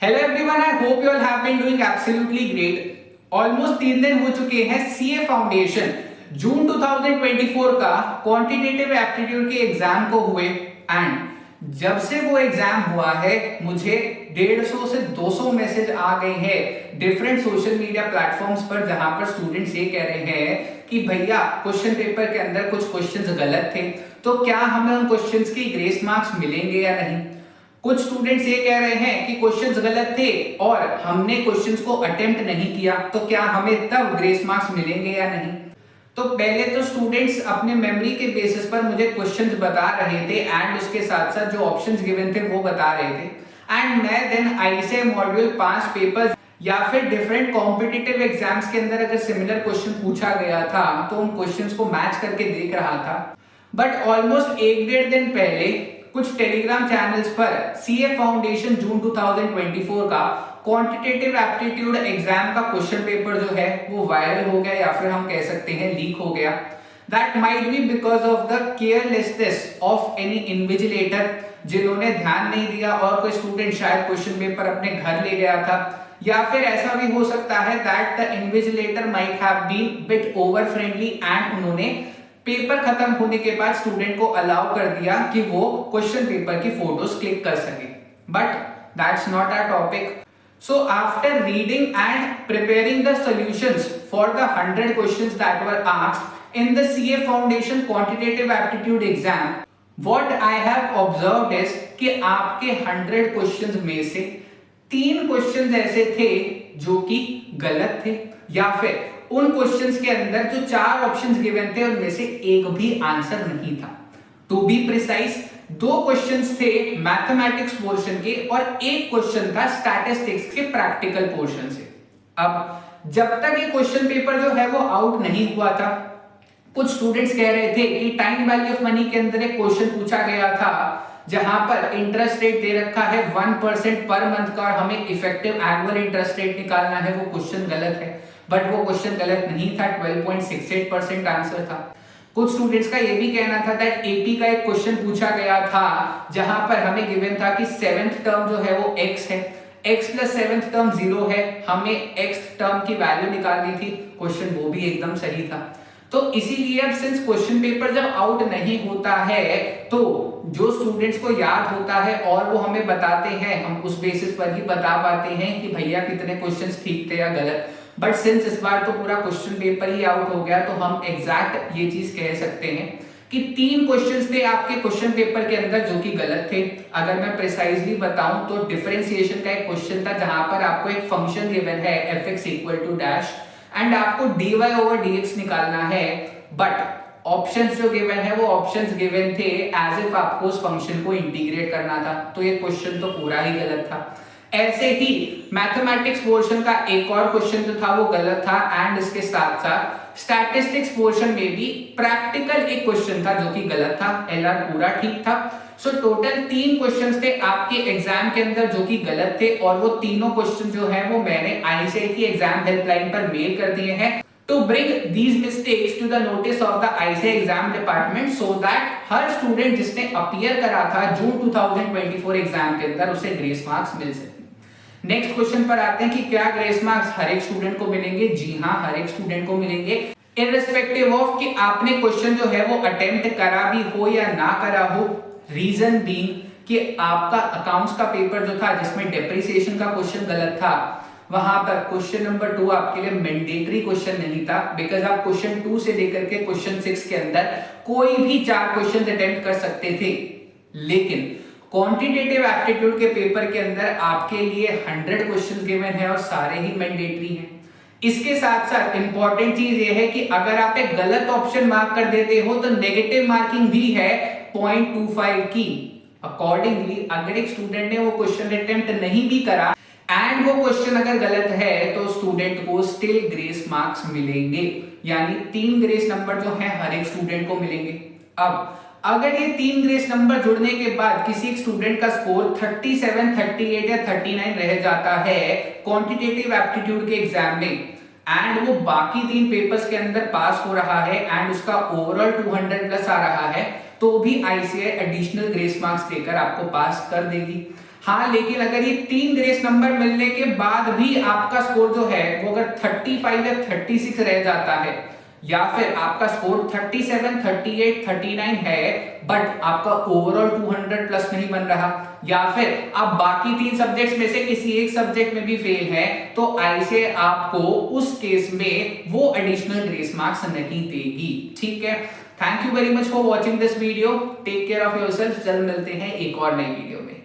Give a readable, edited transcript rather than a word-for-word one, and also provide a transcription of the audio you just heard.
Hello everyone, I hope you all have been doing absolutely great. Almost 3 दिन हो चुके हैं सीए फाउंडेशन जून 2024 का क्वांटिटेटिव एप्टीट्यूड के एग्जाम को हुए। एंड जब से वो एग्जाम हुआ है मुझे 150 से 200 मैसेज आ गए हैं डिफरेंट सोशल मीडिया प्लेटफॉर्म्स पर, जहां पर स्टूडेंट्स ये कह रहे हैं कि भैया क्वेश्चन पेपर के अंदर कुछ क्वेश्चंस गलत थे, तो क्या हमें उन क्वेश्चंस की ग्रेस मार्क्स मिलेंगे या नहीं। कुछ स्टूडेंट्स ये कह रहे हैं कि क्वेश्चंस गलत थे और हमने क्वेश्चंस को अटेम्प्ट नहीं किया, तो क्या हमें तब ग्रेस मार्क्स मिलेंगे या नहीं। तो पहले तो स्टूडेंट्स अपने मेमोरी के बेसिस पर मुझे क्वेश्चंस बता रहे थे एंड उसके साथ साथ जो ऑप्शंस गिवन थे वो बता रहे थे। एंड मैं देन आईसीए मॉड्यूल 5 पेपर्स या फिर डिफरेंट कॉम्पिटिटिव एग्जाम्स के अंदर अगर सिमिलर क्वेश्चन पूछा गया था तो उन क्वेश्चंस को मैच करके देख रहा था। बट ऑलमोस्ट 1-1.5 दिन पहले कुछ टेलीग्राम चैनल्स पर सीए फाउंडेशन जून 2024 का क्वांटिटेटिव एप्टीट्यूड एग्जाम का क्वेश्चन पेपर जो है वो वायरल हो गया, या फिर हम कह सकते हैं लीक हो गया। That might be because of the carelessness of any invigilator, जिन्होंने ध्यान नहीं दिया और कोई स्टूडेंट शायद क्वेश्चन पेपर अपने घर ले गया था, या फिर ऐसा भी हो सकता है that the invigilator might have been bit over friendly and उन्होंने पेपर खत्म होने के बाद स्टूडेंट को अलाउ कर दिया कि वो क्वेश्चन पेपर की फोटोज क्लिक कर सके। But that's not our topic. So after reading and preparing the solutions for the 100 questions that were asked in the CA foundation quantitative aptitude exam, what I have observed is कि आपके 100 questions में से 3 questions ऐसे थे जो कि गलत थे, या फिर उन क्वेश्चंस के अंदर जो 4 ऑप्शंस गिवन थे उनमें से एक भी आंसर नहीं था। टू बी प्रिसाइज 2 क्वेश्चंस थे मैथमेटिक्स पोर्शन के और एक क्वेश्चन था स्टैटिस्टिक्स के प्रैक्टिकल पोर्शन से। अब जब तक ये क्वेश्चन पेपर जो है वो आउट नहीं हुआ था, कुछ स्टूडेंट्स कह रहे थे कि टाइम वैल्यू ऑफ मनी के अंदर एक क्वेश्चन पूछा गया था जहां पर इंटरेस्ट रेट दे रखा है 1% पर मंथ का और हमें इफेक्टिव एनुअल इंटरेस्ट रेट निकालना है, वो क्वेश्चन गलत है। बट वो क्वेश्चन गलत नहीं था, 12.68% आंसर था। कुछ स्टूडेंट्स का ये भी कहना था दैट एपी का एक क्वेश्चन पूछा गया था जहां पर हमें गिवन था कि 7th टर्म जो है वो x है, x प्लस 7th टर्म 0 है, हमें x टर्म की वैल्यू निकालनी थी, क्वेश्चन वो भी एकदम सही था। तो इसीलिए अब सिंस क्वेश्चन पेपर जब आउट नहीं होता है तो जो स्टूडेंट्स को याद होता है और वो हमें बताते हैं, हम उस बेसिस पर ही बता पाते हैं कि भैया कितने क्वेश्चंस ठीक थे या गलत। बट सिंस इस बार तो पूरा क्वेश्चन पेपर ही आउट हो गया तो हम एग्जैक्ट ये चीज कह सकते हैं कि 3 क्वेश्चंस थे आपके क्वेश्चन पेपर के अंदर जो कि गलत थे। अगर मैं प्रिसाइजली बताऊं तो डिफरेंशिएशन का एक क्वेश्चन था जहां पर आपको एक फंक्शन गिवन है fx equal to dash and आपको dy ओवर dx निकालना है, बट ऑप्शंस जो गिवन है वो ऑप्शंस गिवन थे एज इफ आपको उस फंक्शन को इंटीग्रेट करना था, तो ये क्वेश्चन तो पूरा ही गलत था। ऐसे ही मैथमेटिक्स पोर्शन का एक और क्वेश्चन जो था वो गलत था एंड इसके साथ साथ स्टैटिस्टिक्स पोर्शन में भी प्रैक्टिकल एक क्वेश्चन था जो कि गलत था, एलआर पूरा ठीक था। सो टोटल 3 क्वेश्चंस थे आपके एग्जाम के अंदर जो कि गलत थे और वो तीनों क्वेश्चन जो है वो मैंने आईसीए की एग्जाम हेल्पलाइन पर मेल कर दिए हैं to bring these mistakes to the notice of the ICA exam department so that हर स्टूडेंट जिसने अपीयर करा था जून 2024 एग्जाम के अंदर उसे ग्रेस मार्क्स मिल सके। नेक्स्ट क्वेश्चन पर आते हैं कि क्या ग्रेस मार्क्स हर एक स्टूडेंट को मिलेंगे। जी हाँ, हर एक स्टूडेंट को मिलेंगे इररिस्पेक्टिव ऑफ कि आपने क्वेश्चन जो है वो अटेम्प्ट करा भी हो या ना करा हो। रीजन बीइंग कि आपका अकाउंट्स का पेपर जो था जिसमें डेप्रिसिएशन का क्वेश्चन गलत था, वहां पर क्वेश्चन नंबर 2 आपके लिए मैंडेटरी क्वेश्चन नहीं था, बिकॉज आप क्वेश्चन 2 से लेकर के क्वेश्चन 6 के अंदर कोई भी 4 क्वेश्चन अटेम्प्ट कर सकते थे। लेकिन क्वांटिटेटिव एप्टीट्यूड के पेपर के अंदर आपके लिए 100 क्वेश्चंस गिवन है और सारे ही मैंडेटरी हैं। इसके साथ साथ इंपॉर्टेंट चीज ये है कि अगर आप एक गलत ऑप्शन मार्क कर देते हो तो नेगेटिव मार्किंग भी है 0.25 की। अकॉर्डिंगली अगर एक स्टूडेंट ने वो क्वेश्चन अटेम्प्ट नहीं भी करा एंड वो क्वेश्चन अगर गलत है तो स्टूडेंट को स्टिल ग्रेस मार्क्स मिलेंगे, यानी 3 ग्रेस नंबर जो है हर एक स्टूडेंट को मिलेंगे। अब अगर ये 3 ग्रेस नंबर जुड़ने के बाद किसी एक स्टूडेंट का स्कोर 37, 38 या 39 रह जाता है क्वांटिटेटिव एप्टीट्यूड के एग्जाम में एंड वो बाकी 3 पेपर्स के अंदर पास हो रहा है एंड उसका ओवरऑल 200 प्लस आ रहा है, तो भी आईसीए एडिशनल ग्रेस मार्क्स देकर आपको पास कर देगी। हाँ, लेकिन अगर ये 3 ग्रेस नंबर मिलने के बाद भी आपका स्कोर जो है वो अगर 35 या 36 रह जाता है, या फिर आपका स्कोर 37, 38, 39 है बट आपका ओवरऑल 200 प्लस नहीं बन रहा, या फिर आप बाकी 3 सब्जेक्ट्स में से किसी एक सब्जेक्ट में भी फेल है, तो ऐसे आपको उस केस में वो एडिशनल ग्रेस मार्क्स नहीं देगी। ठीक है, thank you very much for watching this video. Take care of yourself. जल्द मिलते हैं एक और नई वीडियो में।